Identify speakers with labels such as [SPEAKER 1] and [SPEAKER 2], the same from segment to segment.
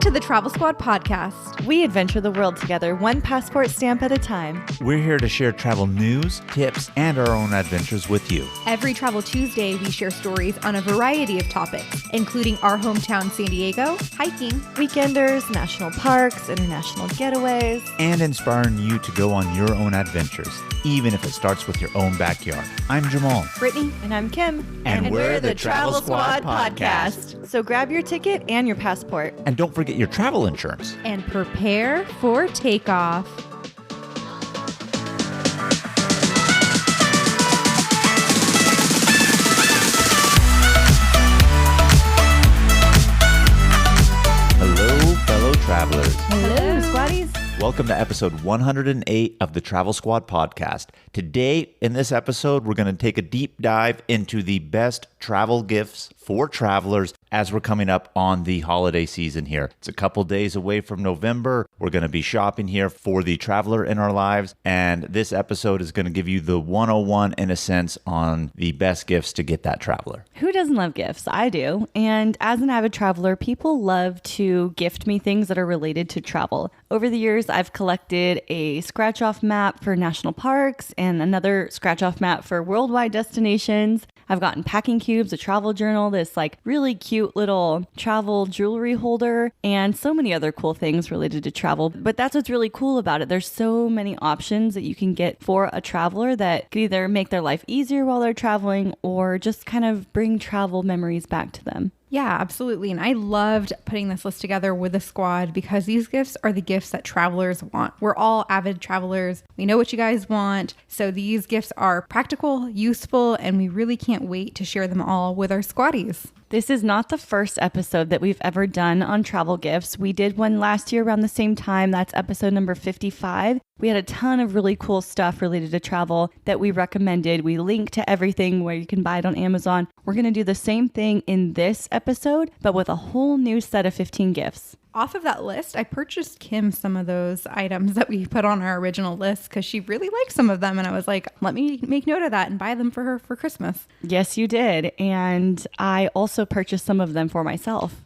[SPEAKER 1] to the Travel Squad podcast.
[SPEAKER 2] We adventure the world together, one passport stamp at a time.
[SPEAKER 3] We're here to share travel news, tips, and our own adventures with you.
[SPEAKER 1] Every Travel Tuesday, we share stories on a variety of topics, including our hometown San Diego, hiking,
[SPEAKER 2] weekenders, national parks, international getaways,
[SPEAKER 3] and inspiring you to go on your own adventures, even if it starts with your own backyard. I'm Jamal.
[SPEAKER 1] Brittany.
[SPEAKER 2] And I'm Kim.
[SPEAKER 3] And we're the Travel Squad podcast.
[SPEAKER 2] So grab your ticket and your passport.
[SPEAKER 3] And don't forget your travel insurance.
[SPEAKER 1] And prepare for takeoff.
[SPEAKER 3] Hello, fellow travelers.
[SPEAKER 1] Hello, squaddies.
[SPEAKER 3] Welcome to episode 108 of the Travel Squad podcast. Today, in this episode, we're going to take a deep dive into the best travel gifts for travelers as we're coming up on the holiday season here. It's a couple days away from November. We're going to be shopping here for the traveler in our lives, and this episode is going to give you the 101 in a sense on the best gifts to get that traveler.
[SPEAKER 2] Who doesn't love gifts? I do. And as an avid traveler, people love to gift me things that are related to travel. Over the years, I've collected a scratch-off map for national parks and another scratch-off map for worldwide destinations. I've gotten packing cubes, a travel journal, this like really cute little travel jewelry holder, and so many other cool things related to travel. But that's what's really cool about it. There's so many options that you can get for a traveler that could either make their life easier while they're traveling or just kind of bring travel memories back to them.
[SPEAKER 1] Yeah, absolutely. And I loved putting this list together with the squad because these gifts are the gifts that travelers want. We're all avid travelers. We know what you guys want. So these gifts are practical, useful, and we really can't wait to share them all with our squaddies.
[SPEAKER 2] This is not the first episode that we've ever done on travel gifts. We did one last year around the same time. That's episode number 55. We had a ton of really cool stuff related to travel that we recommended. We link to everything where you can buy it on Amazon. We're going to do the same thing in this episode, but with a whole new set of 15 gifts.
[SPEAKER 1] Off of that list, I purchased Kim some of those items that we put on our original list because she really liked some of them. And I was like, let me make note of that and buy them for her for Christmas.
[SPEAKER 2] Yes, you did. And I also purchased some of them for myself.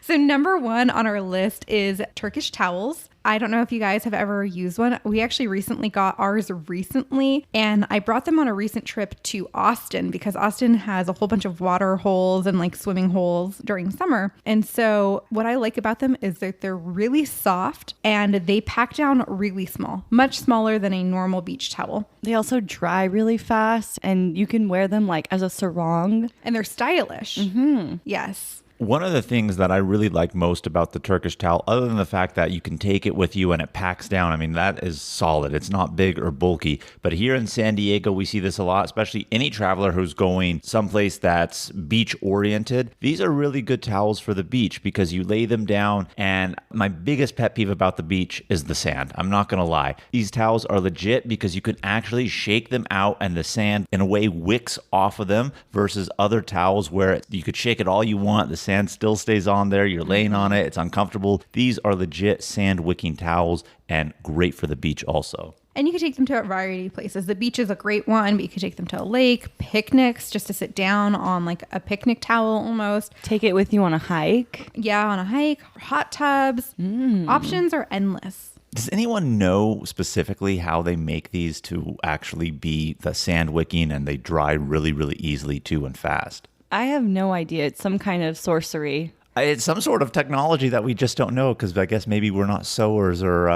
[SPEAKER 1] So number one on our list is Turkish towels. I don't know if you guys have ever used one. We actually recently got ours and I brought them on a recent trip to Austin because Austin has a whole bunch of water holes and like swimming holes during summer. And so what I like about them is that they're really soft and they pack down really small, much smaller than a normal beach towel.
[SPEAKER 2] They also dry really fast and you can wear them like as a sarong.
[SPEAKER 1] And they're stylish.
[SPEAKER 2] Mm-hmm.
[SPEAKER 1] Yes.
[SPEAKER 3] One of the things that I really like most about the Turkish towel, other than the fact that you can take it with you and it packs down, I mean, that is solid. It's not big or bulky. But here in San Diego, we see this a lot, especially any traveler who's going someplace that's beach oriented. These are really good towels for the beach because you lay them down. And my biggest pet peeve about the beach is the sand. I'm not going to lie. These towels are legit because you can actually shake them out and the sand in a way wicks off of them versus other towels where you could shake it all you want. The sand still stays on there. You're laying on it. It's uncomfortable. These are legit sand wicking towels and great for the beach also.
[SPEAKER 1] And you can take them to a variety of places. The beach is a great one, but you could take them to a lake, picnics, just to sit down on like a picnic towel almost.
[SPEAKER 2] Take it with you on a hike.
[SPEAKER 1] Yeah, on a hike, hot tubs. Options are endless.
[SPEAKER 3] Does anyone know specifically how they make these to actually be the sand wicking and they dry really, really easily too and fast?
[SPEAKER 2] I have no idea. It's some kind of sorcery.
[SPEAKER 3] It's some sort of technology that we just don't know because I guess maybe we're not sewers or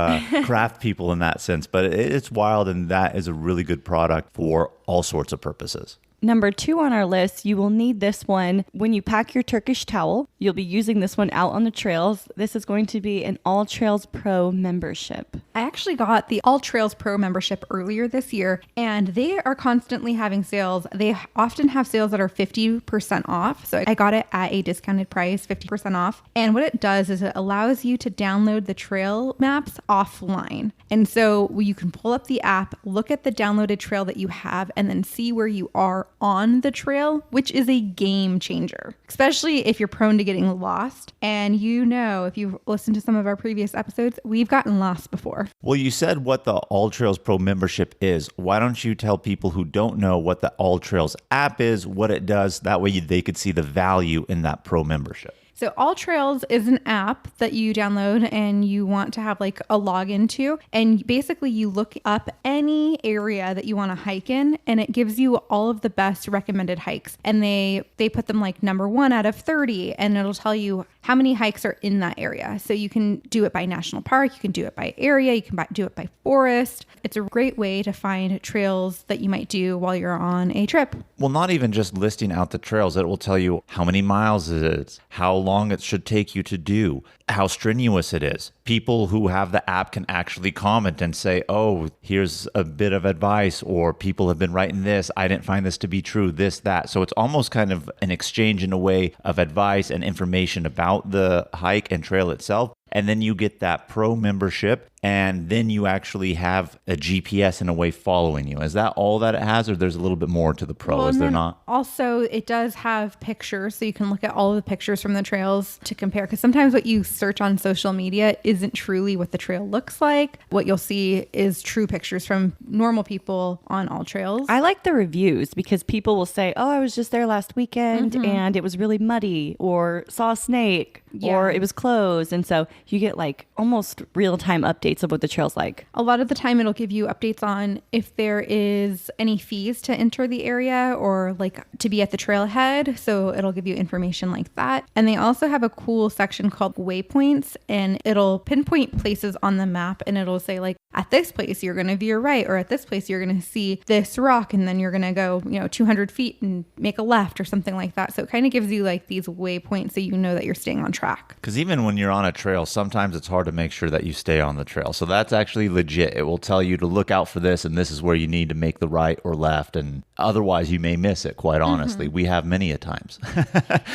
[SPEAKER 3] craft people in that sense. But it's wild, and that is a really good product for all sorts of purposes.
[SPEAKER 2] Number 2 on our list, you will need this one when you pack your Turkish towel. You'll be using this one out on the trails. This is going to be an All Trails Pro membership.
[SPEAKER 1] I actually got the All Trails Pro membership earlier this year, and they are constantly having sales. They often have sales that are 50% off. So I got it at a discounted price, 50% off. And what it does is it allows you to download the trail maps offline. And so you can pull up the app, look at the downloaded trail that you have, and then see where you are on the trail, which is a game changer, especially if you're prone to getting lost. And you know, if you've listened to some of our previous episodes, we've gotten lost before.
[SPEAKER 3] Well, you said what the All Trails Pro membership is. Why don't you tell people who don't know what the All Trails app is, what it does? That way they could see the value in that pro membership.
[SPEAKER 1] So All Trails is an app that you download and you want to have like a login to. And basically you look up any area that you want to hike in and it gives you all of the best recommended hikes. And they put them like number 1 out of 30 and it'll tell you how many hikes are in that area. So you can do it by national park, you can do it by area, you can do it by forest. It's a great way to find trails that you might do while you're on a trip.
[SPEAKER 3] Well, not even just listing out the trails. It will tell you how many miles it is, how long it should take you to do, how strenuous it is. People who have the app can actually comment and say, oh, here's a bit of advice, or people have been writing this. I didn't find this to be true, this, that. So it's almost kind of an exchange in a way of advice and information about the hike and trail itself. And then you get that pro membership, and then you actually have a GPS in a way following you. Is that all that it has, or there's a little bit more to the pro?
[SPEAKER 1] Well,
[SPEAKER 3] Is there not?
[SPEAKER 1] Also, it does have pictures, so you can look at all of the pictures from the trails to compare. Because sometimes what you search on social media isn't truly what the trail looks like. What you'll see is true pictures from normal people on all trails.
[SPEAKER 2] I like the reviews because people will say, oh, I was just there last weekend and it was really muddy, or saw a snake, or it was closed. And so you get like almost real-time updates of what the trail's like.
[SPEAKER 1] A lot of the time it'll give you updates on if there is any fees to enter the area or like to be at the trailhead. So it'll give you information like that. And they also have a cool section called waypoints, and it'll pinpoint places on the map and it'll say like, at this place you're going to veer right, or at this place you're going to see this rock and then you're going to go 200 feet and make a left or something like that. So it kind of gives you like these waypoints so you know that you're staying on track.
[SPEAKER 3] Because even when you're on a trail, sometimes it's hard to make sure that you stay on the trail. So that's actually legit. It will tell you to look out for this, and this is where you need to make the right or left, and otherwise you may miss it, quite honestly. We have many a times.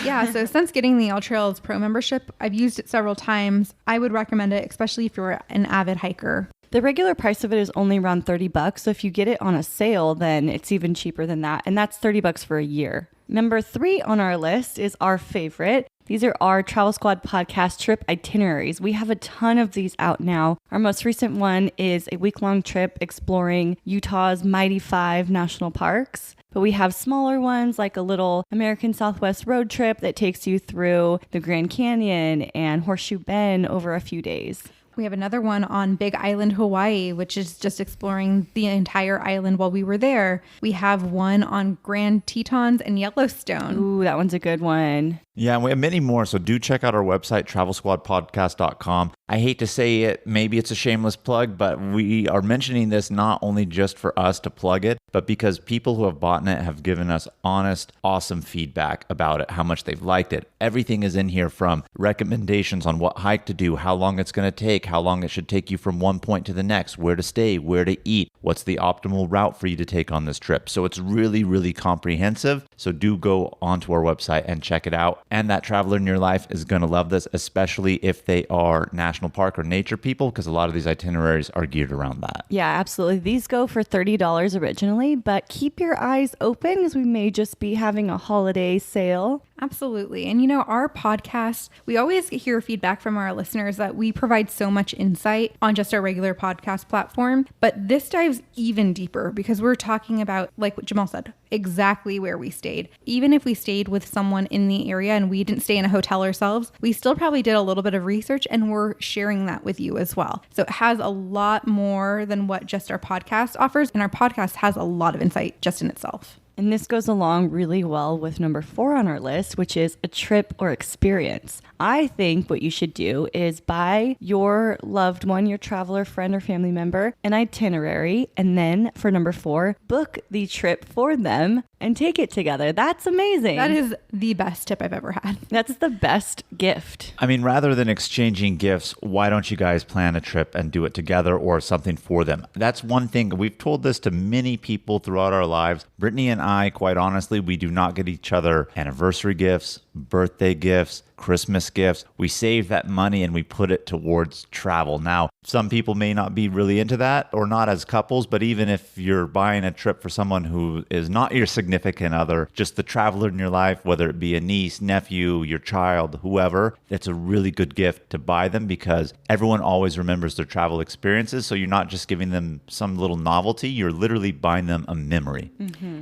[SPEAKER 1] Yeah, so since getting the All Trails Pro membership, I've used it several times. I would recommend it, especially if you're an avid hiker.
[SPEAKER 2] The regular price of it is only around $30. So if you get it on a sale, then it's even cheaper than that. And that's $30 for a year. Number 3 on our list is our favorite. These are our Travel Squad podcast trip itineraries. We have a ton of these out now. Our most recent one is a week-long trip exploring Utah's Mighty 5 national parks. But we have smaller ones like a little American Southwest road trip that takes you through the Grand Canyon and Horseshoe Bend over a few days.
[SPEAKER 1] We have another one on Big Island, Hawaii, which is just exploring the entire island while we were there. We have one on Grand Tetons and Yellowstone.
[SPEAKER 2] Ooh, that one's a good one.
[SPEAKER 3] Yeah, and we have many more, so do check out our website, travelsquadpodcast.com. I hate to say it, maybe it's a shameless plug, but we are mentioning this not only just for us to plug it, but because people who have bought it have given us honest, awesome feedback about it, how much they've liked it. Everything is in here, from recommendations on what hike to do, how long it's going to take, how long it should take you from one point to the next, where to stay, where to eat, what's the optimal route for you to take on this trip. So it's really, really comprehensive. So do go onto our website and check it out. And that traveler in your life is going to love this, especially if they are national park or nature people, because a lot of these itineraries are geared around that.
[SPEAKER 2] Yeah, absolutely. These go for $30 originally, but keep your eyes open because we may just be having a holiday sale.
[SPEAKER 1] Absolutely. And our podcast, we always hear feedback from our listeners that we provide so much insight on just our regular podcast platform. But this dives even deeper because we're talking about, like what Jamal said, exactly where we stayed. Even if we stayed with someone in the area and we didn't stay in a hotel ourselves, we still probably did a little bit of research and we're sharing that with you as well. So it has a lot more than what just our podcast offers. And our podcast has a lot of insight just in itself.
[SPEAKER 2] And this goes along really well with number 4 on our list, which is a trip or experience. I think what you should do is buy your loved one, your traveler, friend, or family member an itinerary. And then for number 4, book the trip for them and take it together. That's amazing.
[SPEAKER 1] That is the best tip I've ever had.
[SPEAKER 2] That's the best gift.
[SPEAKER 3] I mean, rather than exchanging gifts, why don't you guys plan a trip and do it together or something for them? That's one thing. We've told this to many people throughout our lives. Brittany and I, quite honestly, we do not get each other anniversary gifts, birthday gifts, Christmas gifts. We save that money and we put it towards travel. Now, some people may not be really into that or not as couples, but even if you're buying a trip for someone who is not your significant other, just the traveler in your life, whether it be a niece, nephew, your child, whoever, it's a really good gift to buy them because everyone always remembers their travel experiences. So you're not just giving them some little novelty, you're literally buying them a memory.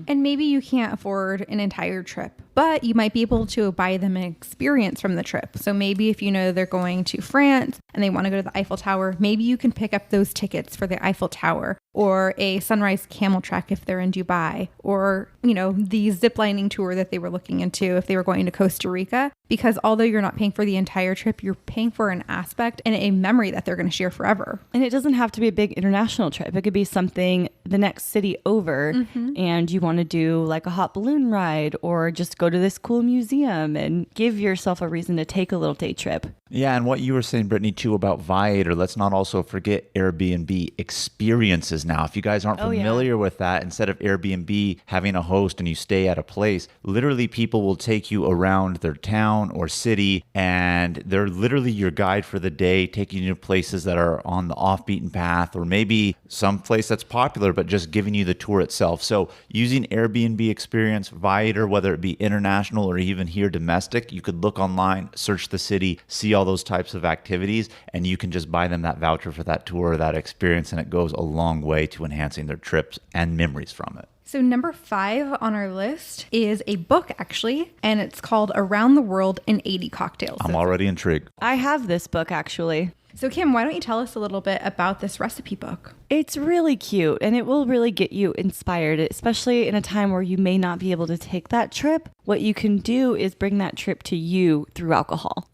[SPEAKER 1] And maybe you can't afford an entire trip, but you might be able to buy them an experience from the trip. So maybe if you know they're going to France and they want to go to the Eiffel Tower, maybe you can pick up those tickets for the Eiffel Tower, or a sunrise camel trek if they're in Dubai, or, the ziplining tour that they were looking into if they were going to Costa Rica. Because although you're not paying for the entire trip, you're paying for an aspect and a memory that they're going to share forever.
[SPEAKER 2] And it doesn't have to be a big international trip. It could be something the next city over, and you want to do like a hot balloon ride or just go to this cool museum and give yourself a reason to take a little day trip.
[SPEAKER 3] Yeah, and what you were saying, Brittany, too, about Viator, let's not also forget Airbnb experiences now. If you guys aren't familiar with that, instead of Airbnb having a host and you stay at a place, literally people will take you around their town or city, and they're literally your guide for the day, taking you to places that are on the off-beaten path, or maybe some place that's popular, but just giving you the tour itself. So using Airbnb experience, Viator, whether it be international or even here domestic, you could look online, search the city, see all those types of activities, and you can just buy them that voucher for that tour or that experience, and it goes a long way to enhancing their trips and memories from it.
[SPEAKER 1] So number 5 on our list is a book, actually, and it's called Around the World in 80 Cocktails.
[SPEAKER 3] I'm already intrigued.
[SPEAKER 2] I have this book, actually.
[SPEAKER 1] So Kim, why don't you tell us a little bit about this recipe book?
[SPEAKER 2] It's really cute, and it will really get you inspired, especially in a time where you may not be able to take that trip. What you can do is bring that trip to you through alcohol.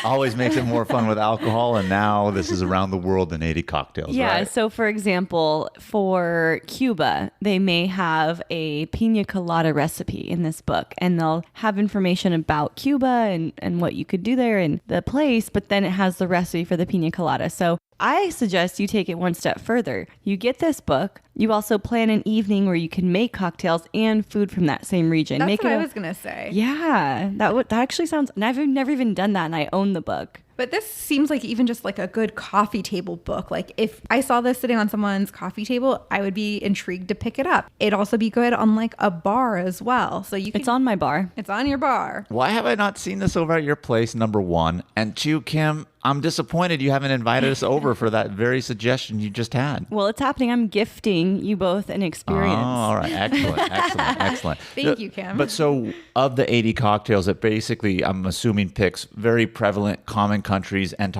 [SPEAKER 3] Always makes it more fun with alcohol, and now this is Around the World in 80 Cocktails,
[SPEAKER 2] Yeah,
[SPEAKER 3] right?
[SPEAKER 2] so for example, for Cuba, they may have a pina colada recipe in this book, and they'll have information about Cuba and what you could do there and the place, but then it has the recipe for the pina colada. So I suggest you take it one step further. You get this book. You also plan an evening where you can make cocktails and food from that same region.
[SPEAKER 1] That's what I was going to say.
[SPEAKER 2] Yeah, that actually sounds... And I've never even done that, and I own the book.
[SPEAKER 1] But this seems like even just like a good coffee table book. Like if I saw this sitting on someone's coffee table, I would be intrigued to pick it up. It'd also be good on like a bar as well. So
[SPEAKER 2] It's on my bar.
[SPEAKER 1] It's on your bar.
[SPEAKER 3] Why have I not seen this over at your place, number one? And two, Kim, I'm disappointed you haven't invited us over for that very suggestion you just had.
[SPEAKER 2] Well, it's happening. I'm gifting you both an experience.
[SPEAKER 3] Oh, all right. Excellent.
[SPEAKER 1] Thank you, Kim.
[SPEAKER 3] But so of the 80 cocktails, it basically, I'm assuming, picks very prevalent, common countries and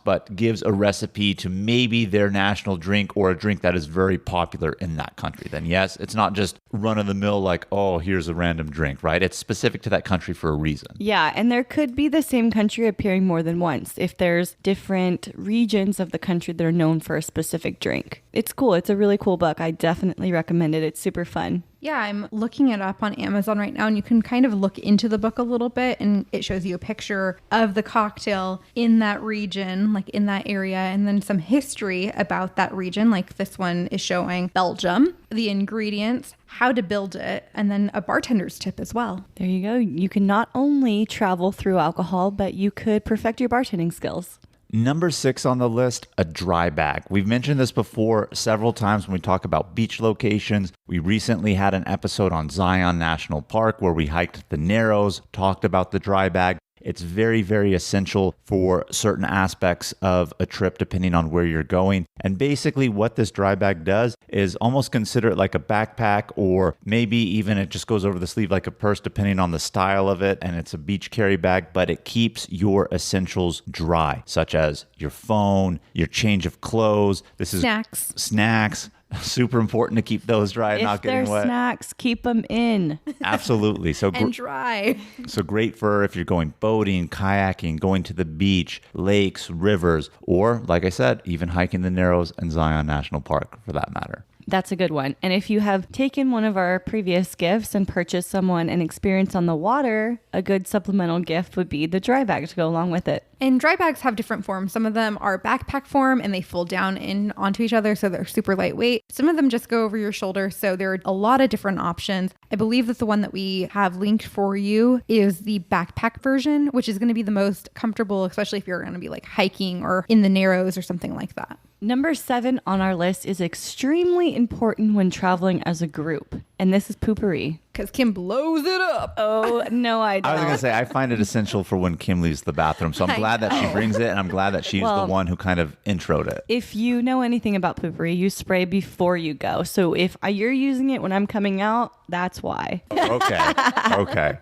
[SPEAKER 3] but gives a recipe to maybe their national drink or a drink that is very popular in that country. Then yes, it's not just run of the mill like, oh, here's a random drink, right? It's specific to that country for a reason.
[SPEAKER 2] Yeah, and there could be the same country appearing more than once if there's different regions of the country that are known for a specific drink. It's cool. It's a really cool book. I definitely recommend it. It's super fun.
[SPEAKER 1] Yeah, I'm looking it up on Amazon right now, and you can kind of look into the book a little bit, and it shows you a picture of the cocktail in that region, like in that area, and then some history about that region. Like this one is showing Belgium, the ingredients, how to build it, and then a bartender's tip as well.
[SPEAKER 2] There you go. You can not only travel through alcohol, but you could perfect your bartending skills.
[SPEAKER 3] Number 6 on the list, a dry bag. We've mentioned this before several times when we talk about beach locations. We recently had an episode on Zion National Park where we hiked the Narrows, talked about the dry bag. It's very, very essential for certain aspects of a trip depending on where you're going. And basically what this dry bag does is almost consider it like a backpack, or maybe even it just goes over the sleeve like a purse depending on the style of it, and it's a beach carry bag, but it keeps your essentials dry, such as your phone, your change of clothes. This is snacks. Super important to keep those dry and not getting wet.
[SPEAKER 2] If they're snacks, keep them in.
[SPEAKER 3] Absolutely. So
[SPEAKER 1] and dry.
[SPEAKER 3] So great for if you're going boating, kayaking, going to the beach, lakes, rivers, or like I said, even hiking the Narrows and Zion National Park for that matter.
[SPEAKER 2] That's a good one. And if you have taken one of our previous gifts and purchased someone an experience on the water, a good supplemental gift would be the dry bag to go along with it.
[SPEAKER 1] And dry bags have different forms. Some of them are backpack form and they fold down in onto each other, so they're super lightweight. Some of them just go over your shoulder, so there are a lot of different options. I believe that the one that we have linked for you is the backpack version, which is going to be the most comfortable, especially if you're going to be like hiking or in the Narrows or something like that.
[SPEAKER 2] Number 7 on our list is extremely important when traveling as a group, And this is poopery.
[SPEAKER 1] Because Kim blows it up.
[SPEAKER 2] Oh, no, I don't.
[SPEAKER 3] I was going to say, I find it essential for when Kim leaves the bathroom. So I'm glad that she brings it, and I'm glad that she's the one who kind of introed it.
[SPEAKER 2] If you know anything about poopery, you spray before you go. So if you're using it when I'm coming out, that's why.
[SPEAKER 3] Okay.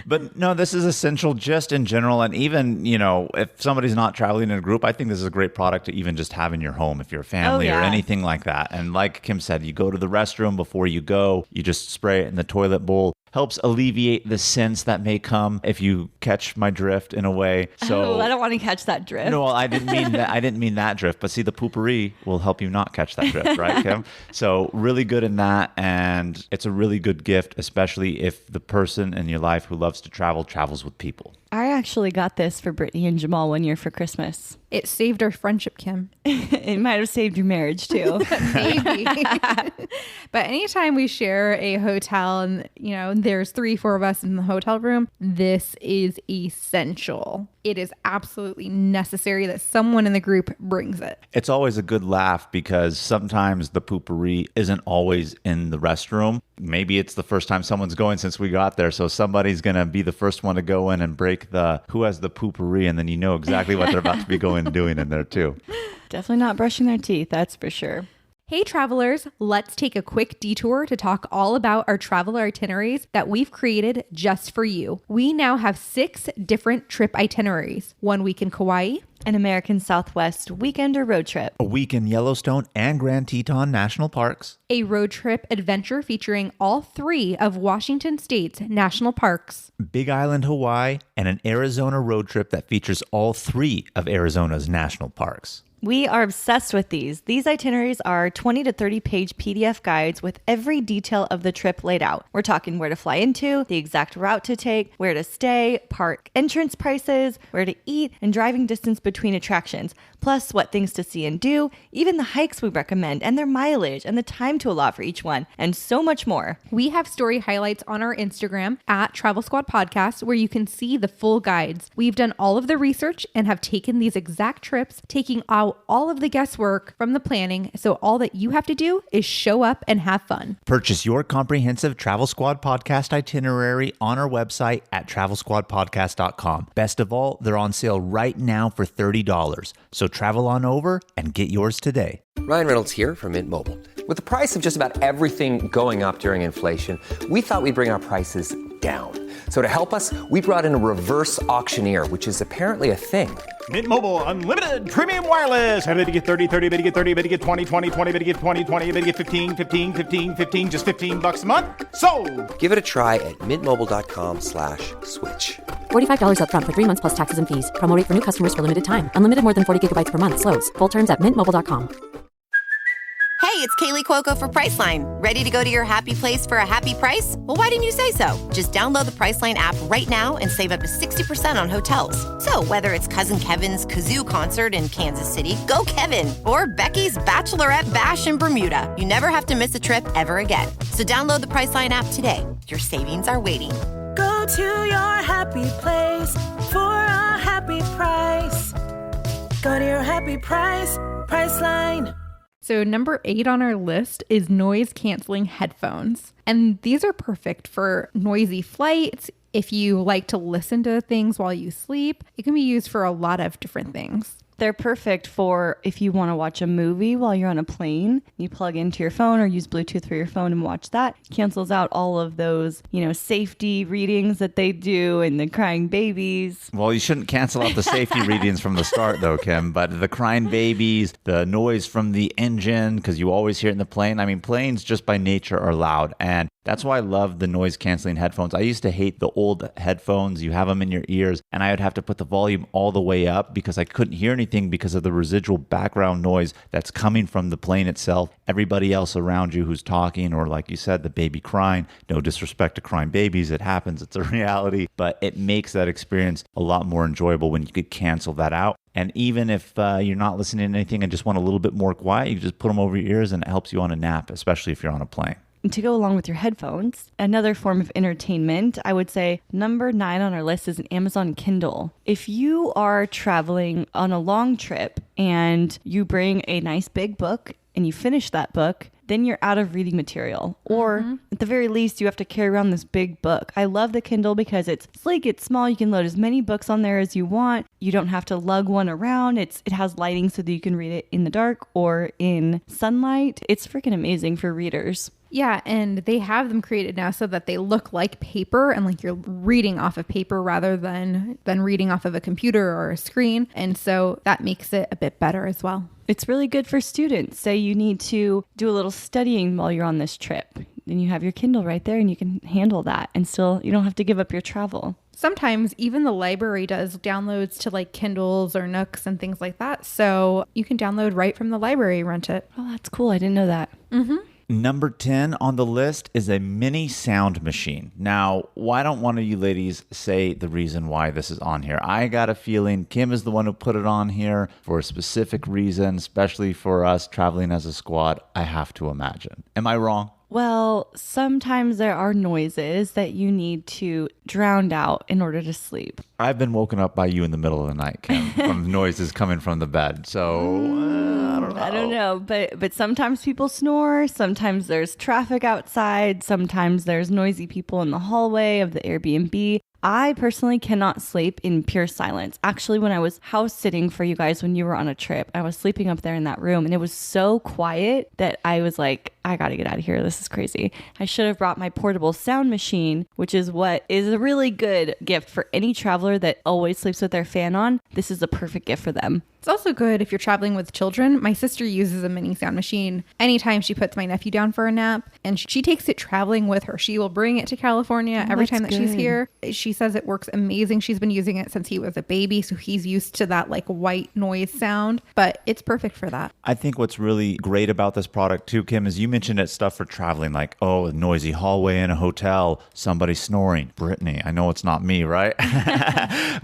[SPEAKER 3] But no, this is essential just in general. And even, if somebody's not traveling in a group, I think this is a great product to even just have in your home if you're a family or anything like that. And like Kim said, you go to the restroom before you go, you just spray it in the toilet bowl. Helps alleviate the scents that may come if you catch my drift in a way. So
[SPEAKER 2] I don't want to catch that drift.
[SPEAKER 3] No, I didn't mean that. I didn't mean that drift. But see, the poopery will help you not catch that drift, right, Kim? So really good in that, and it's a really good gift, especially if the person in your life who loves to travel travels with people.
[SPEAKER 2] I actually got this for Brittany and Jamal one year for Christmas.
[SPEAKER 1] It saved our friendship, Kim.
[SPEAKER 2] It might have saved your marriage too.
[SPEAKER 1] Maybe. But anytime we share a hotel and, there's 3-4 of us in the hotel room, this is essential. It is absolutely necessary that someone in the group brings it.
[SPEAKER 3] It's always a good laugh because sometimes the poopery isn't always in the restroom. Maybe it's the first time someone's going since we got there. So somebody's going to be the first one to go in and break the who has the poopery, and then you know exactly what they're about to be going and doing in there too.
[SPEAKER 2] Definitely not brushing their teeth, that's for sure.
[SPEAKER 1] Hey travelers, let's take a quick detour to talk all about our travel itineraries that we've created just for you. We now have 6 different trip itineraries. 1 week in Kauai,
[SPEAKER 2] an American Southwest weekend or road trip,
[SPEAKER 3] a week in Yellowstone and Grand Teton National Parks,
[SPEAKER 1] a road trip adventure featuring all 3 of Washington State's national parks,
[SPEAKER 3] Big Island, Hawaii, and an Arizona road trip that features all 3 of Arizona's national parks.
[SPEAKER 2] We are obsessed with these. These itineraries are 20 to 30 page PDF guides with every detail of the trip laid out. We're talking where to fly into, the exact route to take, where to stay, park entrance prices, where to eat, and driving distance between attractions, plus what things to see and do, even the hikes we recommend and their mileage and the time to allot for each one, and so much more.
[SPEAKER 1] We have story highlights on our Instagram at Travel Squad Podcast where you can see the full guides. We've done all of the research and have taken these exact trips, taking out all of the guesswork from the planning, so all that you have to do is show up and have fun.
[SPEAKER 3] Purchase your comprehensive Travel Squad Podcast itinerary on our website at travelsquadpodcast.com. Best of all, they're on sale right now for $30. So travel on over and get yours today.
[SPEAKER 4] Ryan Reynolds here from Mint Mobile. With the price of just about everything going up during inflation, we thought we'd bring our prices down. So to help us, we brought in a reverse auctioneer, which is apparently a thing.
[SPEAKER 5] Mint Mobile Unlimited Premium Wireless. How to get 30, 30, bit to get 30, bit to get 20, 20, 20, bit to get 20, 20, bit to get 15, 15, 15, 15, just $15 a month? Sold!
[SPEAKER 4] Give it a try at mintmobile.com/switch.
[SPEAKER 6] $45 up front for 3 months plus taxes and fees. Promo rate for new customers for limited time. Unlimited more than 40 gigabytes per month. Slows full terms at mintmobile.com.
[SPEAKER 7] Hey, it's Kaylee Cuoco for Priceline. Ready to go to your happy place for a happy price? Well, why didn't you say so? Just download the Priceline app right now and save up to 60% on hotels. So whether it's Cousin Kevin's Kazoo Concert in Kansas City, go Kevin, or Becky's Bachelorette Bash in Bermuda, you never have to miss a trip ever again. So download the Priceline app today. Your savings are waiting.
[SPEAKER 8] Go to your happy place for a happy price. Go to your happy price, Priceline.
[SPEAKER 1] So number 8 on our list is noise canceling headphones. And these are perfect for noisy flights. If you like to listen to things while you sleep, it can be used for a lot of different things.
[SPEAKER 2] They're perfect for if you want to watch a movie while you're on a plane. You plug into your phone or use Bluetooth for your phone and watch that. Cancels out all of those, safety readings that they do and the crying babies.
[SPEAKER 3] Well, you shouldn't cancel out the safety readings from the start, though, Kim. But the crying babies, the noise from the engine, because you always hear it in the plane. I mean, planes just by nature are loud. And that's why I love the noise canceling headphones. I used to hate the old headphones. You have them in your ears, and I would have to put the volume all the way up because I couldn't hear anything because of the residual background noise that's coming from the plane itself. Everybody else around you who's talking, or like you said, the baby crying. No disrespect to crying babies. It happens. It's a reality. But it makes that experience a lot more enjoyable when you could cancel that out. And even if you're not listening to anything and just want a little bit more quiet, you can just put them over your ears and it helps you on a nap, especially if you're on a plane.
[SPEAKER 2] To go along with your headphones, another form of entertainment, I would say number 9 on our list is an Amazon Kindle. If you are traveling on a long trip and you bring a nice big book and you finish that book, then you're out of reading material. Or at the very least, you have to carry around this big book. I love the Kindle because it's sleek, it's small. You can load as many books on there as you want. You don't have to lug one around. It has lighting so that you can read it in the dark or in sunlight. It's freaking amazing for readers.
[SPEAKER 1] Yeah, and they have them created now so that they look like paper and like you're reading off of paper rather than reading off of a computer or a screen. And so that makes it a bit better as well.
[SPEAKER 2] It's really good for students. Say you need to do a little studying while you're on this trip. Then you have your Kindle right there and you can handle that and still you don't have to give up your travel.
[SPEAKER 1] Sometimes even the library does downloads to like Kindles or Nooks and things like that. So you can download right from the library, rent it.
[SPEAKER 2] Oh, that's cool. I didn't know that.
[SPEAKER 3] Number 10 on the list is a mini sound machine. Now, why don't one of you ladies say the reason why this is on here? I got a feeling Kim is the one who put it on here for a specific reason, especially for us traveling as a squad, I have to imagine. Am I wrong?
[SPEAKER 2] Well, sometimes there are noises that you need to drown out in order to sleep.
[SPEAKER 3] I've been woken up by you in the middle of the night, Kim, from noises coming from the bed. So,
[SPEAKER 2] I don't know, but sometimes people snore, sometimes there's traffic outside, sometimes there's noisy people in the hallway of the Airbnb. I personally cannot sleep in pure silence. Actually, when I was house sitting for you guys when you were on a trip, I was sleeping up there in that room and it was so quiet that I was like, I gotta get out of here. This is crazy. I should have brought my portable sound machine, which is what is a really good gift for any traveler that always sleeps with their fan on. This is a perfect gift for them.
[SPEAKER 1] It's also good if you're traveling with children. My sister uses a mini sound machine anytime she puts my nephew down for a nap, and she takes it traveling with her. She will bring it to California every time that she's here. She says it works amazing. She's been using it since he was a baby, so he's used to that like white noise sound, but it's perfect for that.
[SPEAKER 3] I think what's really great about this product too, Kim, is you mentioned it's stuff for traveling, like, oh, a noisy hallway in a hotel, somebody snoring. Brittany, I know it's not me, right?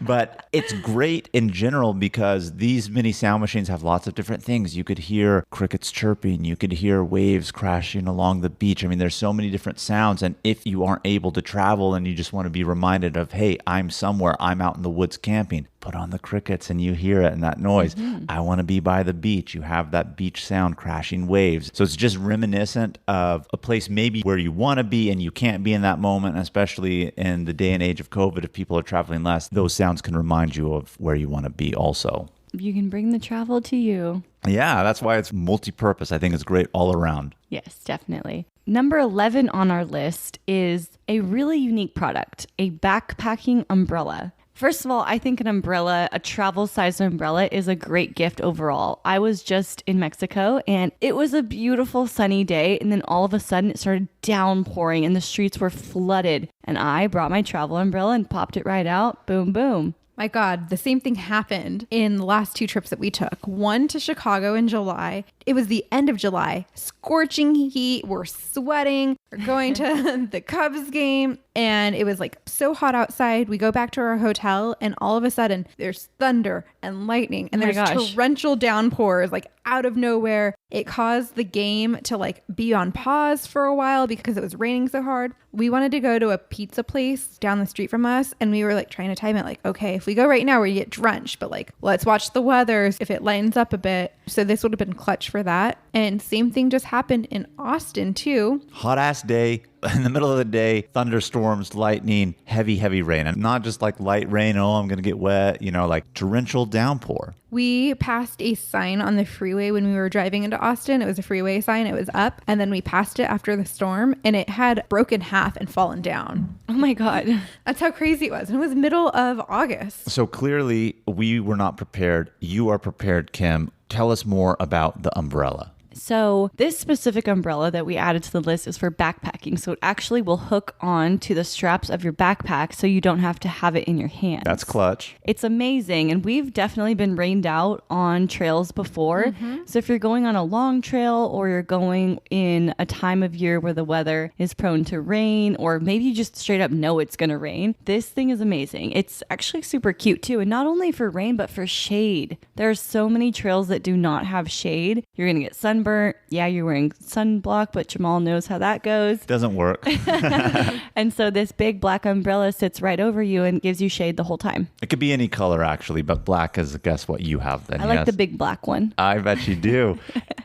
[SPEAKER 3] But it's great in general because these mini sound machines have lots of different things. You could hear crickets chirping. You could hear waves crashing along the beach. I mean, there's so many different sounds. And if you aren't able to travel and you just want to be reminded of, hey, I'm somewhere, I'm out in the woods camping, put on the crickets and you hear it and that noise. I want to be by the beach. You have that beach sound, crashing waves. So it's just reminiscent of a place maybe where you want to be and you can't be in that moment, especially in the day and age of COVID. If people are traveling less, those sounds can remind you of where you want to be also.
[SPEAKER 2] You can bring the travel to you.
[SPEAKER 3] Yeah, that's why it's multi-purpose. I think it's great all around.
[SPEAKER 2] Yes, definitely. Number 11 on our list is a really unique product, a backpacking umbrella. First of all, I think an umbrella, a travel-sized umbrella, is a great gift overall. I was just in Mexico and it was a beautiful sunny day, and then all of a sudden it started downpouring and the streets were flooded. And I brought my travel umbrella and popped it right out. Boom, boom.
[SPEAKER 1] My God, the same thing happened in the last two trips that we took. One to Chicago in July. It was the end of July. Scorching heat. We're sweating. We're going to the Cubs game. And it was like so hot outside. We go back to our hotel and all of a sudden there's thunder and lightning and there's torrential downpours like out of nowhere. It caused the game to like be on pause for a while because it was raining so hard. We wanted to go to a pizza place down the street from us and we were like trying to time it like, okay, if we go right now, we get drenched, but like, let's watch the weather if it lightens up a bit. So this would have been clutch for that. And same thing just happened in Austin too.
[SPEAKER 3] Hot ass day. In the middle of the day, thunderstorms, lightning, heavy rain. And not just like light rain, oh, I'm going to get wet, like torrential downpour.
[SPEAKER 1] We passed a sign on the freeway when we were driving into Austin. It was a freeway sign. It was up. And then we passed it after the storm and it had broken half and fallen down.
[SPEAKER 2] Oh my God.
[SPEAKER 1] That's how crazy it was. And it was middle of August.
[SPEAKER 3] So clearly we were not prepared. You are prepared, Kim. Tell us more about the umbrella.
[SPEAKER 2] So this specific umbrella that we added to the list is for backpacking. So it actually will hook on to the straps of your backpack so you don't have to have it in your hands.
[SPEAKER 3] That's clutch.
[SPEAKER 2] It's amazing. And we've definitely been rained out on trails before. So if you're going on a long trail or you're going in a time of year where the weather is prone to rain, or maybe you just straight up know it's going to rain, this thing is amazing. It's actually super cute too. And not only for rain, but for shade. There are so many trails that do not have shade. You're going to get sunburnt. Yeah, you're wearing sunblock, but Jamal knows how that goes.
[SPEAKER 3] Doesn't work.
[SPEAKER 2] And so this big black umbrella sits right over you and gives you shade the whole time.
[SPEAKER 3] It could be any color actually, but black is, guess what you have then.
[SPEAKER 2] I like the big black one.
[SPEAKER 3] I bet you do.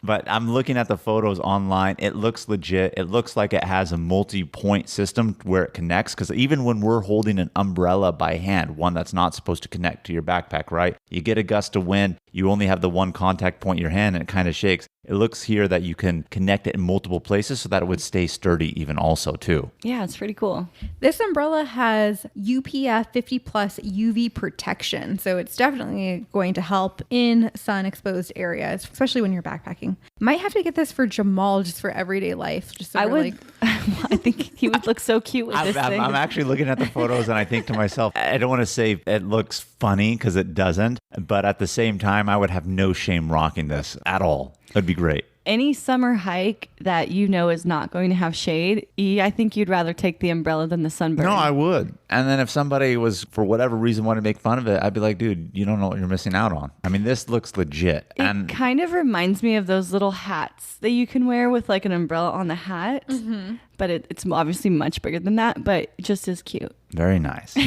[SPEAKER 3] But I'm looking at the photos online. It looks legit. It looks like it has a multi-point system where it connects, because even when we're holding an umbrella by hand, one that's not supposed to connect to your backpack, right? You get a gust of wind, you only have the one contact point in your hand and it kind of shakes. It looks here that you can connect it in multiple places so that it would stay sturdy even also too.
[SPEAKER 2] Yeah, it's pretty cool.
[SPEAKER 1] This umbrella has UPF 50 plus UV protection, so it's definitely going to help in sun exposed areas, especially when you're backpacking. Might have to get this for Jamal just for everyday life. Just so
[SPEAKER 2] I
[SPEAKER 1] we're
[SPEAKER 2] would.
[SPEAKER 1] like,
[SPEAKER 2] I think he would look so cute with this thing.
[SPEAKER 3] I'm actually looking at the photos and I think to myself, I don't want to say it looks funny because it doesn't, but at the same time, I would have no shame rocking this at all. That'd be great.
[SPEAKER 2] Any summer hike that you know is not going to have shade, I think you'd rather take the umbrella than the sunburn.
[SPEAKER 3] No, I would. And then if somebody was, for whatever reason, wanted to make fun of it, I'd be like, dude, you don't know what you're missing out on. I mean, this looks legit.
[SPEAKER 2] It kind of reminds me of those little hats that you can wear with like an umbrella on the hat. Mm-hmm. But it's obviously much bigger than that, but just as cute.
[SPEAKER 3] Very nice.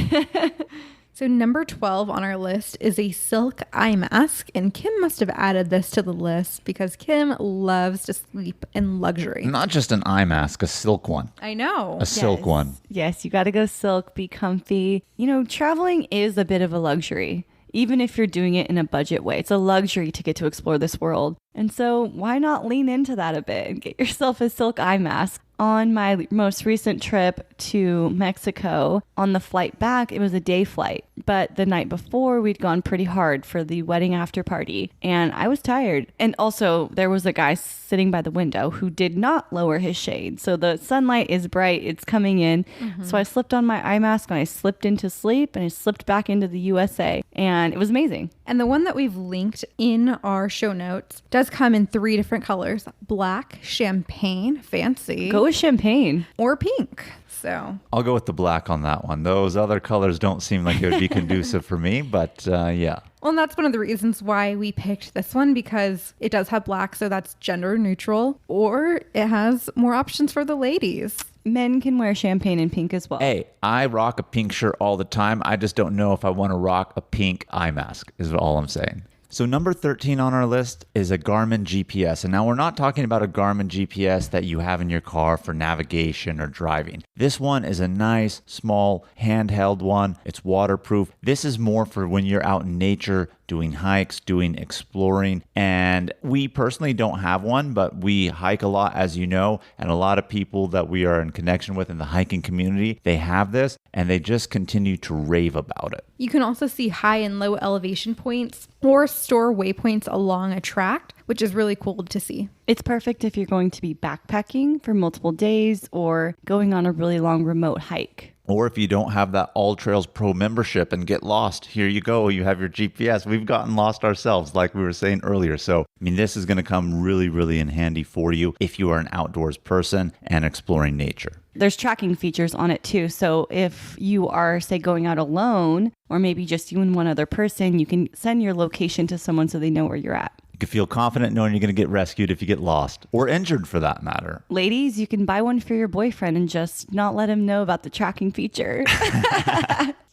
[SPEAKER 1] so number 12 on our list is a silk eye mask, and Kim must have added this to the list because Kim loves to sleep in luxury.
[SPEAKER 3] Not just an eye mask, a silk one.
[SPEAKER 1] I know.
[SPEAKER 3] A silk one.
[SPEAKER 2] Yes, you got to go silk, be comfy. You know, traveling is a bit of a luxury. Even if you're doing it in a budget way, it's a luxury to get to explore this world. And so why not lean into that a bit and get yourself a silk eye mask? On my most recent trip to Mexico, on the flight back, it was a day flight. But the night before, we'd gone pretty hard for the wedding after party. And I was tired. And also, there was a guy sitting by the window who did not lower his shade. So the sunlight is bright. It's coming in. Mm-hmm. So I slipped on my eye mask and I slipped into sleep and I slipped back into the USA. And it was amazing.
[SPEAKER 1] And the one that we've linked in our show notes does come in 3 different colors: black, champagne, fancy.
[SPEAKER 2] Go with champagne.
[SPEAKER 1] Or pink. So
[SPEAKER 3] I'll go with the black on that one. Those other colors don't seem like it would be conducive for me, but yeah.
[SPEAKER 1] Well, and that's one of the reasons why we picked this one, because it does have black, so that's gender neutral, or it has more options for the ladies.
[SPEAKER 2] Men can wear champagne and pink as well.
[SPEAKER 3] Hey, I rock a pink shirt all the time. I just don't know if I want to rock a pink eye mask, is all I'm saying. So number 13 on our list is a Garmin GPS. And now we're not talking about a Garmin GPS that you have in your car for navigation or driving. This one is a nice, small, handheld one. It's waterproof. This is more for when you're out in nature, doing hikes, doing exploring. And we personally don't have one, but we hike a lot, as you know, and a lot of people that we are in connection with in the hiking community, they have this and they just continue to rave about it.
[SPEAKER 1] You can also see high and low elevation points or store waypoints along a track, which is really cool to see.
[SPEAKER 2] It's perfect if you're going to be backpacking for multiple days or going on a really long remote hike.
[SPEAKER 3] Or if you don't have that All Trails Pro membership and get lost, here you go. You have your GPS. We've gotten lost ourselves, like we were saying earlier. So, I mean, this is going to come really, really in handy for you if you are an outdoors person and exploring nature.
[SPEAKER 2] There's tracking features on it too. So if you are, say, going out alone, or maybe just you and one other person, you can send your location to someone so they know where you're at.
[SPEAKER 3] You can feel confident knowing you're going to get rescued if you get lost or injured for that matter.
[SPEAKER 2] Ladies, you can buy one for your boyfriend and just not let him know about the tracking feature.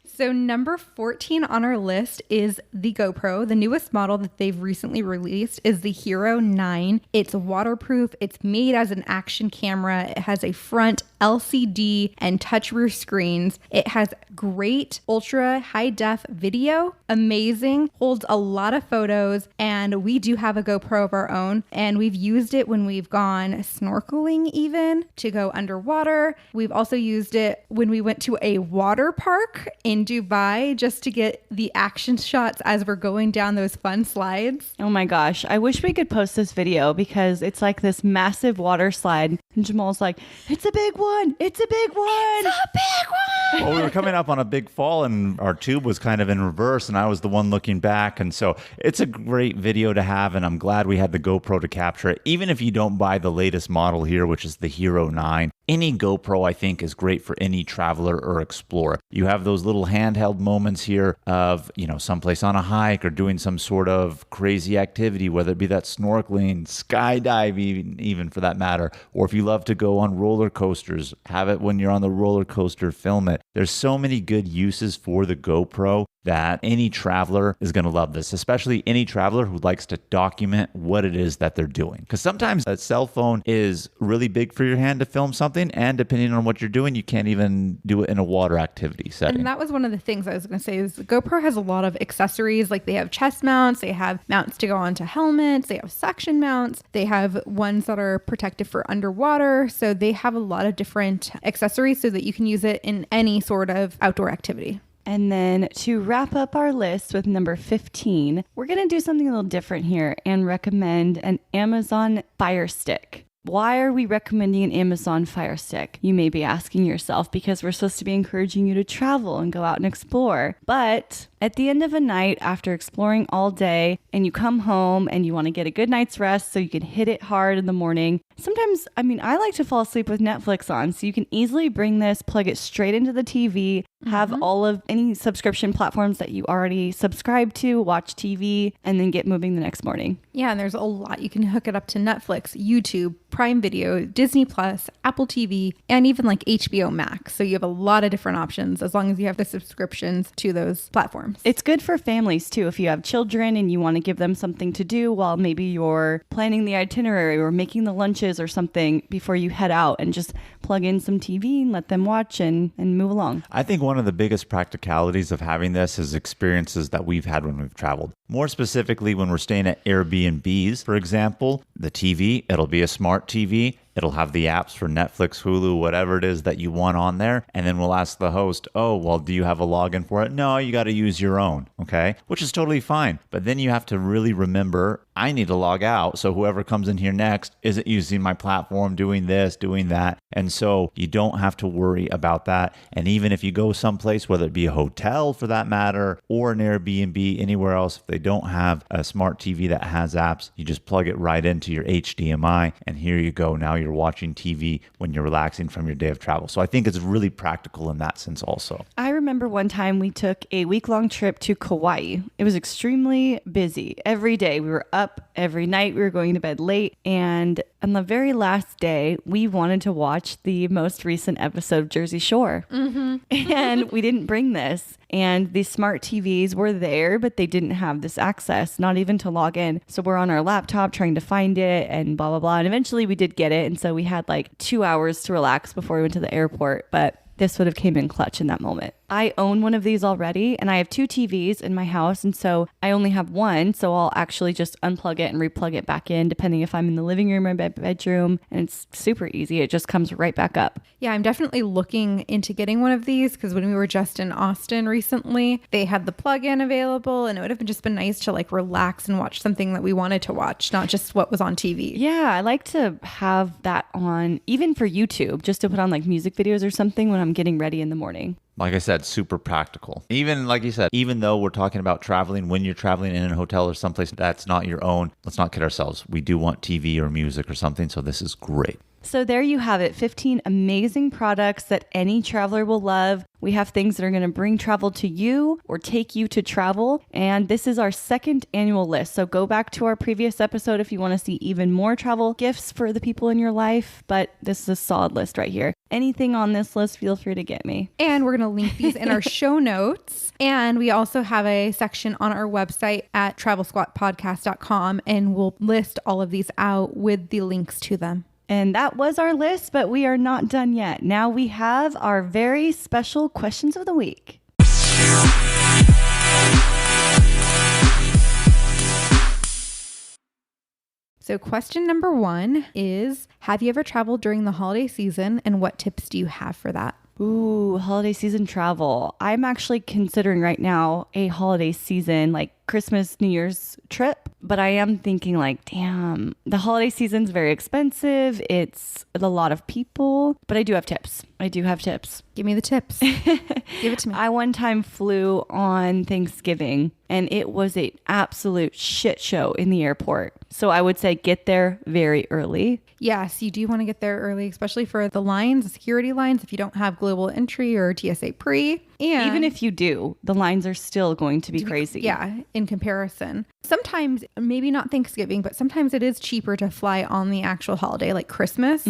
[SPEAKER 1] So number 14 on our list is the GoPro. The newest model that they've recently released is the Hero 9. It's waterproof. It's made as an action camera. It has a front LCD and touch rear screens. It has great ultra high def video, amazing, holds a lot of photos, and we do have a GoPro of our own, and we've used it when we've gone snorkeling, even to go underwater. We've also used it when we went to a water park in Dubai just to get the action shots as we're going down those fun slides.
[SPEAKER 2] Oh my gosh, I wish we could post this video because it's like this massive water slide and Jamal's like, it's a big one, it's a big one, it's a big one.
[SPEAKER 3] Well, we were coming up on a big fall and our tube was kind of in reverse and I was the one looking back, and so it's a great video to have, and I'm glad we had the GoPro to capture it. Even if you don't buy the latest model here, which is the Hero 9, any GoPro, I think, is great for any traveler or explorer. You have those little handheld moments here of, you know, someplace on a hike or doing some sort of crazy activity, whether it be that snorkeling, skydiving, even for that matter, or if you love to go on roller coasters, have it when you're on the roller coaster, film it. There's so many good uses for the GoPro. that any traveler is going to love this, especially any traveler who likes to document what it is that they're doing. Because sometimes a cell phone is really big for your hand to film something, and depending on what you're doing, you can't even do it in a water activity setting.
[SPEAKER 1] And that was one of the things I was going to say is GoPro has a lot of accessories. Like they have chest mounts, they have mounts to go onto helmets, they have suction mounts, they have ones that are protective for underwater. So they have a lot of different accessories so that you can use it in any sort of outdoor activity.
[SPEAKER 2] And then to wrap up our list with number 15, we're going to do something a little different here and recommend an Amazon Fire Stick. Why are we recommending an Amazon Fire Stick? You may be asking yourself, because we're supposed to be encouraging you to travel and go out and explore. But at the end of a night, after exploring all day, and you come home and you want to get a good night's rest so you can hit it hard in the morning. Sometimes, I like to fall asleep with Netflix on, so you can easily bring this, plug it straight into the TV, have all of any subscription platforms that you already subscribe to, watch TV, and then get moving the next morning.
[SPEAKER 1] Yeah, and there's a lot. You can hook it up to Netflix, YouTube, Prime Video, Disney Plus, Apple TV, and even like HBO Max. So you have a lot of different options as long as you have the subscriptions to those platforms.
[SPEAKER 2] It's good for families too. If you have children and you want to give them something to do while maybe you're planning the itinerary or making the lunches or something before you head out, and just plug in some TV and let them watch and move along.
[SPEAKER 3] I think one of the biggest practicalities of having this is experiences that we've had when we've traveled. More specifically, when we're staying at Airbnbs, for example, the TV, it'll be a smart TV. It'll have the apps for Netflix, Hulu, whatever it is that you want on there. And then we'll ask the host, oh, well, do you have a login for it? No, you got to use your own. Okay. Which is totally fine. But then you have to really remember, I need to log out. So whoever comes in here next isn't using my platform, doing this, doing that. And so you don't have to worry about that. And even if you go someplace, whether it be a hotel for that matter, or an Airbnb, anywhere else, if they don't have a smart TV that has apps, you just plug it right into your HDMI. And here you go. Now you're watching TV when you're relaxing from your day of travel. So I think it's really practical in that sense also.
[SPEAKER 2] I remember one time we took a week-long trip to Kauai. It was extremely busy. Every day we were up, every night we were going to bed late, and on the very last day, we wanted to watch the most recent episode of Jersey Shore. And we didn't bring this. And the smart TVs were there, but they didn't have this access, not even to log in. So we're on our laptop trying to find it and blah, blah, blah. And eventually we did get it. And so we had like 2 hours to relax before we went to the airport. But this would have came in clutch in that moment. I own one of these already, and I have 2 TVs in my house, and so I only have one, so I'll actually just unplug it and replug it back in, depending if I'm in the living room or bedroom, and it's super easy. It just comes right back up.
[SPEAKER 1] Yeah, I'm definitely looking into getting one of these, because when we were just in Austin recently, they had the plug-in available, and it would have just been nice to like relax and watch something that we wanted to watch, not just what was on TV.
[SPEAKER 2] Yeah, I like to have that on, even for YouTube, just to put on like music videos or something when I'm getting ready in the morning.
[SPEAKER 3] Like I said, super practical. Even like you said, even though we're talking about traveling, when you're traveling in a hotel or someplace that's not your own, let's not kid ourselves. We do want TV or music or something. So this is great.
[SPEAKER 2] So there you have it, 15 amazing products that any traveler will love. We have things that are going to bring travel to you or take you to travel. And this is our 2nd annual list. So go back to our previous episode if you want to see even more travel gifts for the people in your life. But this is a solid list right here. Anything on this list, feel free to get me.
[SPEAKER 1] And we're going to link these in our show notes. And we also have a section on our website at travelsquatpodcast.com, and we'll list all of these out with the links to them.
[SPEAKER 2] And that was our list, but we are not done yet. Now we have our very special questions of the week.
[SPEAKER 1] So question number 1 is, have you ever traveled during the holiday season, and what tips do you have for that?
[SPEAKER 2] Ooh, holiday season travel. I'm actually considering right now a holiday season, like Christmas, New Year's trip. But I am thinking like, damn, the holiday season's very expensive. It's a lot of people, but I do have tips.
[SPEAKER 1] Give me the tips. Give it to me.
[SPEAKER 2] I one time flew on Thanksgiving, and it was an absolute shit show in the airport. So I would say get there very early.
[SPEAKER 1] Yes, you do want to get there early, especially for the lines, the security lines. If you don't have global entry or TSA pre, And
[SPEAKER 2] Even if you do, the lines are still going to be crazy.
[SPEAKER 1] Yeah, in comparison. Sometimes, maybe not Thanksgiving, but sometimes it is cheaper to fly on the actual holiday, like Christmas.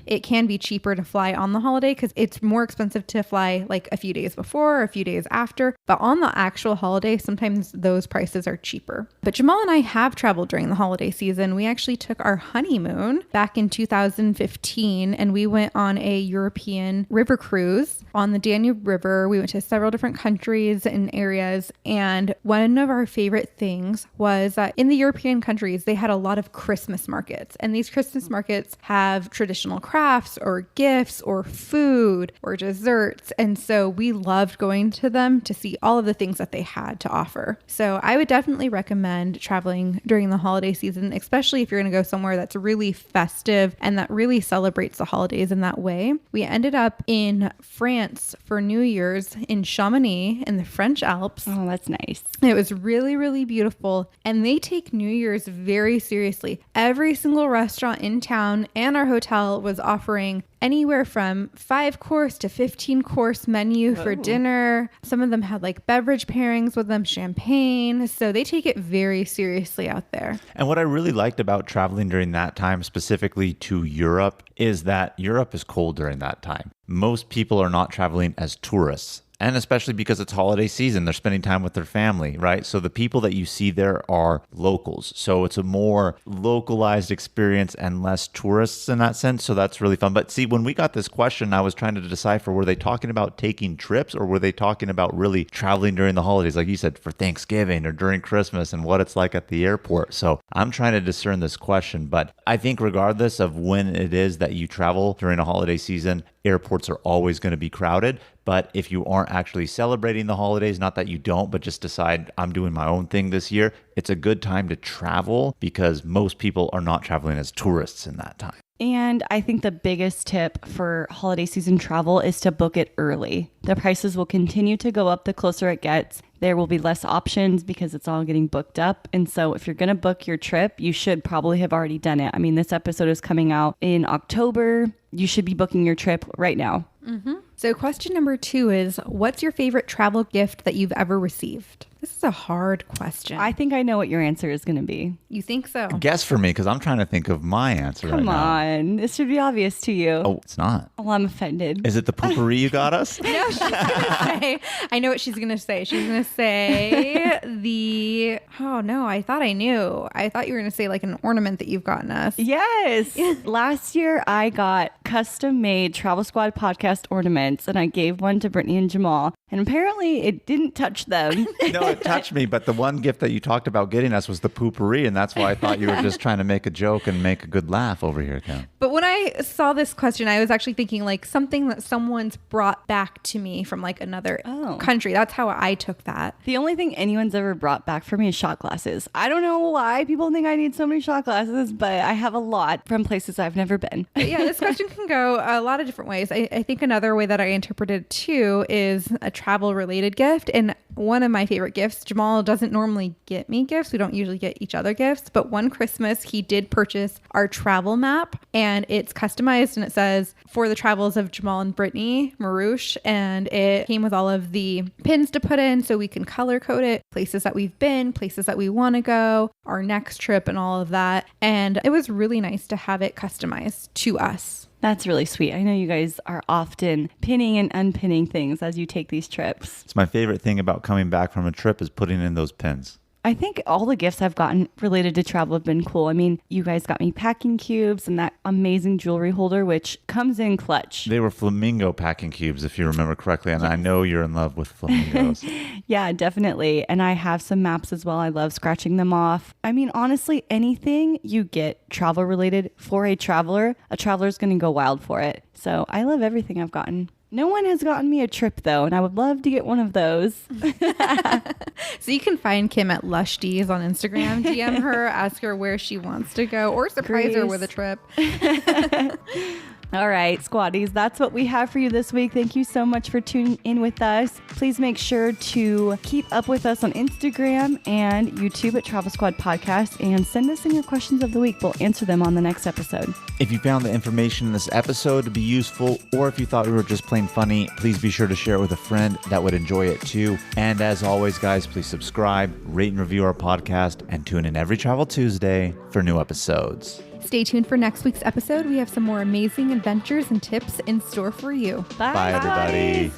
[SPEAKER 1] It can be cheaper to fly on the holiday because it's more expensive to fly like a few days before or a few days after. But on the actual holiday, sometimes those prices are cheaper. But Jamal and I have traveled during the holiday season. We actually took our honeymoon back in 2015 and we went on a European river cruise on the Danube River. We went to several different countries and areas. And one of our favorite things was that in the European countries, they had a lot of Christmas markets. And these Christmas markets have traditional crafts or gifts or food or desserts. And so we loved going to them to see all of the things that they had to offer. So I would definitely recommend traveling during the holiday season, especially if you're going to go somewhere that's really festive and that really celebrates the holidays in that way. We ended up in France for New Year's in Chamonix in the French Alps.
[SPEAKER 2] Oh, that's nice.
[SPEAKER 1] It was really, really beautiful. And they take New Year's very seriously. Every single restaurant in town and our hotel was offering anywhere from 5-course to 15-course menu for dinner. Some of them had like beverage pairings with them, champagne. So they take it very seriously out there.
[SPEAKER 3] And what I really liked about traveling during that time, specifically to Europe, is that Europe is cold during that time. Most people are not traveling as tourists. And especially because it's holiday season, they're spending time with their family, right? So the people that you see there are locals. So it's a more localized experience and less tourists in that sense. So that's really fun. But see, when we got this question, I was trying to decipher, were they talking about taking trips or were they talking about really traveling during the holidays? Like you said, for Thanksgiving or during Christmas and what it's like at the airport. So I'm trying to discern this question. But I think regardless of when it is that you travel during a holiday season, airports are always going to be crowded. But if you aren't actually celebrating the holidays, not that you don't, but just decide I'm doing my own thing this year, it's a good time to travel because most people are not traveling as tourists in that time.
[SPEAKER 2] And I think the biggest tip for holiday season travel is to book it early. The prices will continue to go up the closer it gets. There will be less options because it's all getting booked up. And so if you're going to book your trip, you should probably have already done it. I mean, this episode is coming out in October. You should be booking your trip right now.
[SPEAKER 1] So question number 2 is, what's your favorite travel gift that you've ever received? This is a hard question.
[SPEAKER 2] I think I know what your answer is going to be.
[SPEAKER 1] You think so?
[SPEAKER 3] Guess for me, because I'm trying to think of my answer right
[SPEAKER 2] Come
[SPEAKER 3] now.
[SPEAKER 2] on. This should be obvious to you.
[SPEAKER 3] Oh, it's not.
[SPEAKER 2] Oh, I'm offended.
[SPEAKER 3] Is it the poopery you got us?
[SPEAKER 1] No, she's going to say, I know what she's going to say. She's going to say oh no, I thought I knew. I thought you were going to say like an ornament that you've gotten us.
[SPEAKER 2] Yes. Last year, I got custom-made Travel Squad podcast ornaments, and I gave one to Brittany and Jamal. And apparently, it didn't touch them.
[SPEAKER 3] No, it touched me, but the one gift that you talked about getting us was the poopery, and that's why I thought you were just trying to make a joke and make a good laugh over here, Kim.
[SPEAKER 1] But when I saw this question, I was actually thinking like something that someone's brought back to me from like another country. That's how I took that.
[SPEAKER 2] The only thing anyone's ever brought back for me is shot glasses. I don't know why people think I need so many shot glasses, but I have a lot from places I've never been.
[SPEAKER 1] But yeah, this question can go a lot of different ways. I think another way that I interpreted it too is a travel related gift. And one of my favorite gifts, Jamal doesn't normally get me gifts. We don't usually get each other gifts, but one Christmas he did purchase our travel map, and it's customized and it says for the travels of Jamal and Brittany Marouche, and it came with all of the pins to put in so we can color code it, places that we've been, places that we want to go, our next trip and all of that. And it was really nice to have it customized to us.
[SPEAKER 2] That's really sweet. I know you guys are often pinning and unpinning things as you take these trips.
[SPEAKER 3] It's my favorite thing about coming back from a trip is putting in those pins.
[SPEAKER 2] I think all the gifts I've gotten related to travel have been cool. I mean, you guys got me packing cubes and that amazing jewelry holder, which comes in clutch.
[SPEAKER 3] They were flamingo packing cubes, if you remember correctly, and I know you're in love with flamingos.
[SPEAKER 2] Yeah, definitely. And I have some maps as well. I love scratching them off. I mean, honestly, anything you get travel related for a traveler's going to go wild for it. So I love everything I've gotten. No one has gotten me a trip, though, and I would love to get one of those.
[SPEAKER 1] So you can find Kim at Lush D's on Instagram. DM her, ask her where she wants to go, or surprise her with a trip.
[SPEAKER 2] All right, squaddies, that's what we have for you this week. Thank you so much for tuning in with us. Please make sure to keep up with us on Instagram and YouTube at Travel Squad Podcast and send us in your questions of the week. We'll answer them on the next episode.
[SPEAKER 3] If you found the information in this episode to be useful, or if you thought we were just plain funny, please be sure to share it with a friend that would enjoy it too. And as always, guys, please subscribe, rate and review our podcast, and tune in every Travel Tuesday for new episodes.
[SPEAKER 1] Stay tuned for next week's episode. We have some more amazing adventures and tips in store for you.
[SPEAKER 2] Bye,
[SPEAKER 3] Bye everybody.